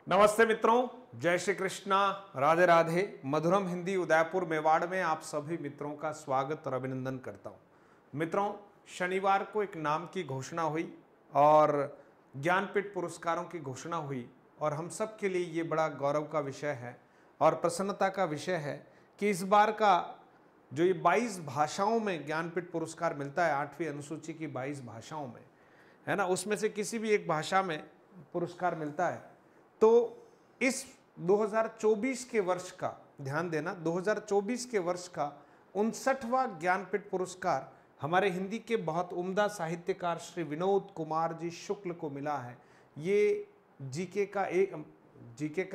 नमस्ते मित्रों, जय श्री कृष्णा, राधे राधे। मधुरम हिंदी उदयपुर मेवाड़ में आप सभी मित्रों का स्वागत और अभिनंदन करता हूं। मित्रों, शनिवार को एक नाम की घोषणा हुई और ज्ञानपीठ पुरस्कारों की घोषणा हुई और हम सब के लिए ये बड़ा गौरव का विषय है और प्रसन्नता का विषय है कि इस बार का जो ये 22 भाषाओं में ज्ञानपीठ पुरस्कार मिलता है, 8वीं अनुसूची की 22 भाषाओं में, है ना, उसमें से किसी भी एक भाषा में पुरस्कार मिलता है। तो इस 2024 के वर्ष का ध्यान देना, 2024 के वर्ष का 59वां ज्ञानपीठ पुरस्कार हमारे हिंदी के बहुत उम्दा साहित्यकार श्री विनोद कुमार जी शुक्ल को मिला है। ये जीके का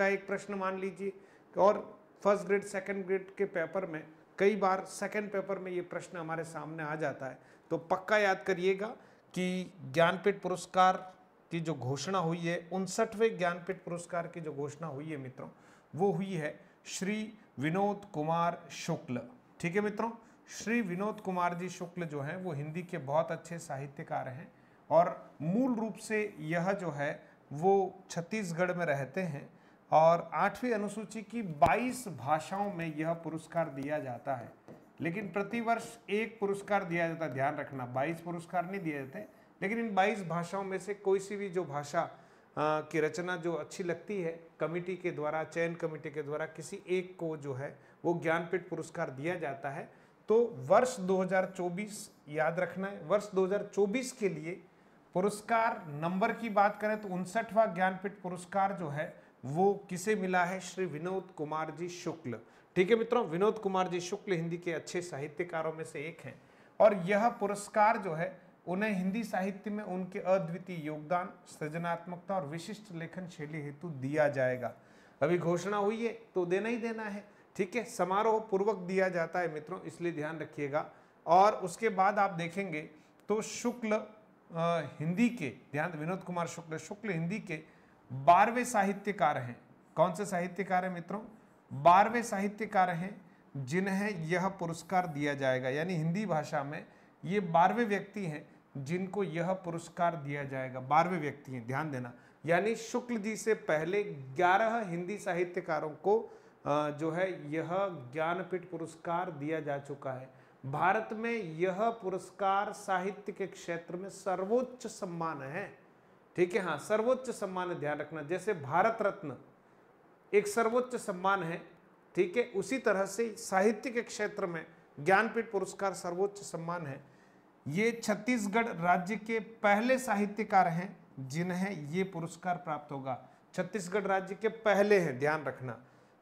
एक प्रश्न मान लीजिए, और फर्स्ट ग्रेड सेकंड ग्रेड के पेपर में कई बार सेकंड पेपर में ये प्रश्न हमारे सामने आ जाता है। तो पक्का याद करिएगा कि ज्ञानपीठ पुरस्कार की जो घोषणा हुई है, 59वें ज्ञानपीठ पुरस्कार की जो घोषणा हुई है मित्रों, वो हुई है श्री विनोद कुमार शुक्ल। ठीक है मित्रों, श्री विनोद कुमार जी शुक्ल जो हैं वो हिंदी के बहुत अच्छे साहित्यकार हैं और मूल रूप से यह जो है वो छत्तीसगढ़ में रहते हैं और 8वीं अनुसूची की 22 भाषाओं में यह पुरस्कार दिया जाता है। लेकिन प्रतिवर्ष एक पुरस्कार दिया जाता है, ध्यान रखना, 22 पुरस्कार नहीं दिए जाते, लेकिन इन 22 भाषाओं में से कोई सी भी जो भाषा की रचना जो अच्छी लगती है, कमेटी के द्वारा, चयन कमेटी के द्वारा किसी एक को जो है वो ज्ञानपीठ पुरस्कार दिया जाता है। तो वर्ष 2024 याद रखना है, वर्ष 2024 के लिए पुरस्कार नंबर की बात करें तो 59वां ज्ञानपीठ पुरस्कार जो है वो किसे मिला है? श्री विनोद कुमार जी शुक्ल। ठीक है मित्रों, विनोद कुमार जी शुक्ल हिंदी के अच्छे साहित्यकारों में से एक हैं और यह पुरस्कार जो है उन्हें हिंदी साहित्य में उनके अद्वितीय योगदान, सृजनात्मकता और विशिष्ट लेखन शैली हेतु दिया जाएगा। अभी घोषणा हुई है तो देना ही देना है, ठीक है, समारोह पूर्वक दिया जाता है मित्रों, इसलिए ध्यान रखिएगा। और उसके बाद आप देखेंगे तो शुक्ल हिंदी के, ध्यान, विनोद कुमार शुक्ल हिंदी के 12वें साहित्यकार हैं। कौन से साहित्यकार हैं मित्रों? 12वें साहित्यकार हैं जिन्हें यह पुरस्कार दिया जाएगा, यानी हिंदी भाषा में ये 12वें व्यक्ति हैं जिनको यह पुरस्कार दिया जाएगा। 12वें व्यक्ति हैं, ध्यान देना, यानी शुक्ल जी से पहले 11 हिंदी साहित्यकारों को जो है यह ज्ञानपीठ पुरस्कार दिया जा चुका है। भारत में यह पुरस्कार साहित्य के क्षेत्र में सर्वोच्च सम्मान है। ठीक है, हाँ, सर्वोच्च सम्मान है, ध्यान रखना। जैसे भारत रत्न एक सर्वोच्च सम्मान है, ठीक है, उसी तरह से साहित्य के क्षेत्र में ज्ञानपीठ पुरस्कार सर्वोच्च सम्मान है। ये छत्तीसगढ़ राज्य के पहले साहित्यकार हैं जिन्हें ये पुरस्कार प्राप्त होगा। छत्तीसगढ़ राज्य के पहले हैं, ध्यान रखना,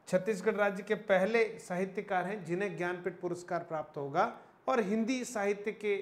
छत्तीसगढ़ राज्य के पहले साहित्यकार हैं जिन्हें ज्ञानपीठ पुरस्कार प्राप्त होगा। और हिंदी साहित्य के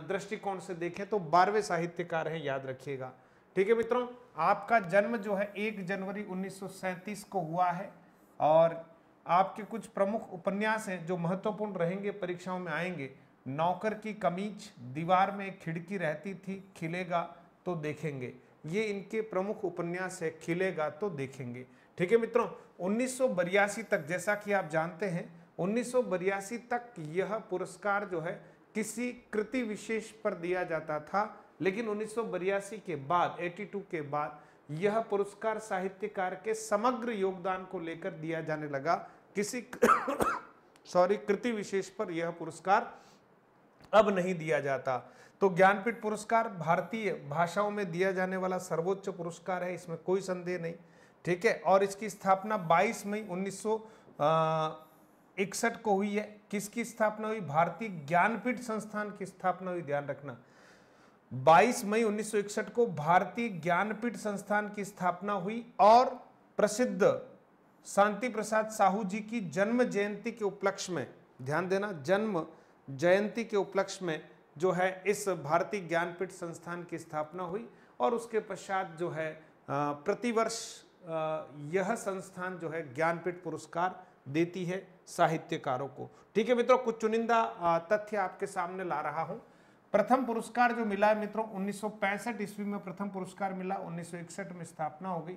दृष्टिकोण से देखें तो 12वें साहित्यकार हैं, याद रखिएगा। ठीक है मित्रों, आपका जन्म जो है 1 जनवरी 1937 को हुआ है और आपके कुछ प्रमुख उपन्यास हैं जो महत्वपूर्ण रहेंगे, परीक्षाओं में आएंगे। नौकर की कमीज, दीवार में एक खिड़की रहती थी, खिलेगा तो देखेंगे, ये इनके प्रमुख उपन्यास है, खिलेगा तो देखेंगे। ठीक है मित्रों, 1982 तक, जैसा कि आप जानते हैं, 1982 तक यह पुरस्कार जो है किसी कृति विशेष पर दिया जाता था, लेकिन 1982 के बाद, 82 के बाद यह पुरस्कार साहित्यकार के समग्र योगदान को लेकर दिया जाने लगा। किसी कृति विशेष पर यह पुरस्कार अब नहीं दिया जाता। तो ज्ञानपीठ पुरस्कार भारतीय भाषाओं में दिया जाने वाला सर्वोच्च पुरस्कार है, इसमें कोई संदेह नहीं। ठीक है, और इसकी स्थापना 22 मई 1961 को हुई है। किसकी स्थापना हुई? भारतीय ज्ञानपीठ संस्थान की स्थापना हुई, ध्यान रखना। 22 मई 1961 को भारतीय ज्ञानपीठ संस्थान की स्थापना हुई और प्रसिद्ध शांति प्रसाद साहू जी की जन्म जयंती के उपलक्ष्य में, ध्यान देना, जन्म जयंती के उपलक्ष्य में जो है इस भारतीय ज्ञानपीठ संस्थान की स्थापना हुई। और उसके पश्चात जो है प्रतिवर्ष यह संस्थान जो है ज्ञानपीठ पुरस्कार देती है साहित्यकारों को। ठीक है मित्रों, कुछ चुनिंदा तथ्य आपके सामने ला रहा हूं। प्रथम पुरस्कार जो मिला है मित्रों 1965 ईस्वी में प्रथम पुरस्कार मिला, 1961 में स्थापना हो गई।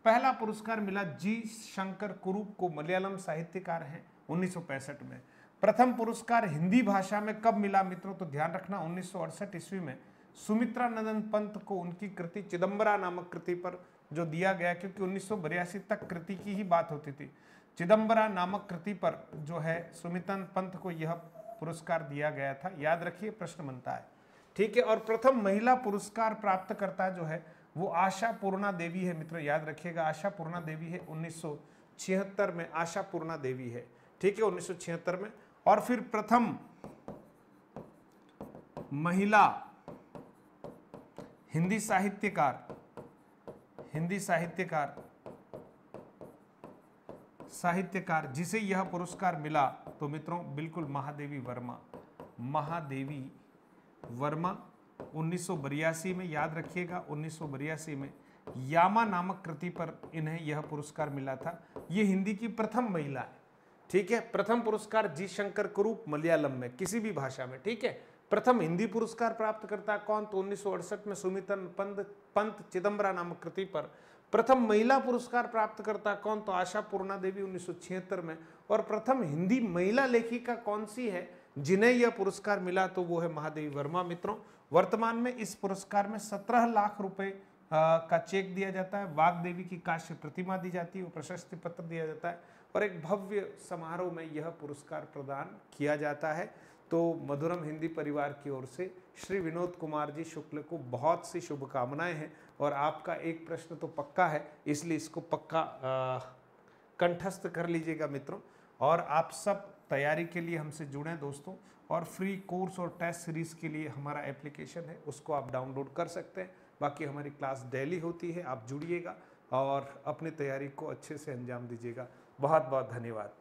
पहला पुरस्कार मिला जी शंकर कुरूप को, मलयालम साहित्यकार हैं, 1965 में। प्रथम पुरस्कार हिंदी भाषा में कब मिला मित्रों? तो ध्यान रखना, 1968 ईस्वी में सुमित्रा नंदन पंत को उनकी कृति चिदम्बरा नामक कृति पर जो दिया गया, क्योंकि 1982 तक कृति की ही बात होती थी। चिदम्बरा नामक कृति पर जो है सुमितन पंत को यह पुरस्कार दिया गया था, याद रखिए, प्रश्न बनता है। ठीक है, और प्रथम महिला पुरस्कार प्राप्तकर्ता जो है वो आशा पूर्णा देवी है मित्रों, याद रखिएगा, आशा पूर्णा देवी है, 1976 में आशा पूर्णा देवी है। ठीक है, 1976 में। और फिर प्रथम महिला हिंदी साहित्यकार जिसे यह पुरस्कार मिला, तो मित्रों बिल्कुल महादेवी वर्मा 1982 में, याद रखिएगा, 1982 में यामा नामक कृति पर इन्हें यह पुरस्कार मिला था। ये हिंदी की प्रथम महिला है। ठीक है, प्रथम पुरस्कार जी शंकर कुरूप मलयालम में, किसी भी भाषा में। ठीक है, प्रथम हिंदी पुरस्कार प्राप्त करता कौन, तो 1968 में सुमितन पंत चिदम्बरा नामक कृति पर। प्रथम महिला पुरस्कार प्राप्त करता कौन, तो आशा पूर्णा देवी 1976 में। और प्रथम हिंदी महिला लेखिका कौन सी है जिन्हें यह पुरस्कार मिला, तो वो है महादेवी वर्मा। मित्रों वर्तमान में इस पुरस्कार में 17 लाख रुपए का चेक दिया जाता है, वाग्देवी की कांस्य प्रतिमा दी जाती है, वो प्रशस्ति पत्र दिया जाता है, और एक भव्य समारोह में यह पुरस्कार प्रदान किया जाता है। तो मधुरम हिंदी परिवार की ओर से श्री विनोद कुमार जी शुक्ल को बहुत सी शुभकामनाएं हैं। और आपका एक प्रश्न तो पक्का है, इसलिए इसको पक्का कंठस्थ कर लीजिएगा मित्रों। और आप सब तैयारी के लिए हमसे जुड़ें दोस्तों, और फ्री कोर्स और टेस्ट सीरीज के लिए हमारा एप्लीकेशन है, उसको आप डाउनलोड कर सकते हैं। बाकी हमारी क्लास डेली होती है, आप जुड़िएगा और अपनी तैयारी को अच्छे से अंजाम दीजिएगा। बहुत बहुत धन्यवाद।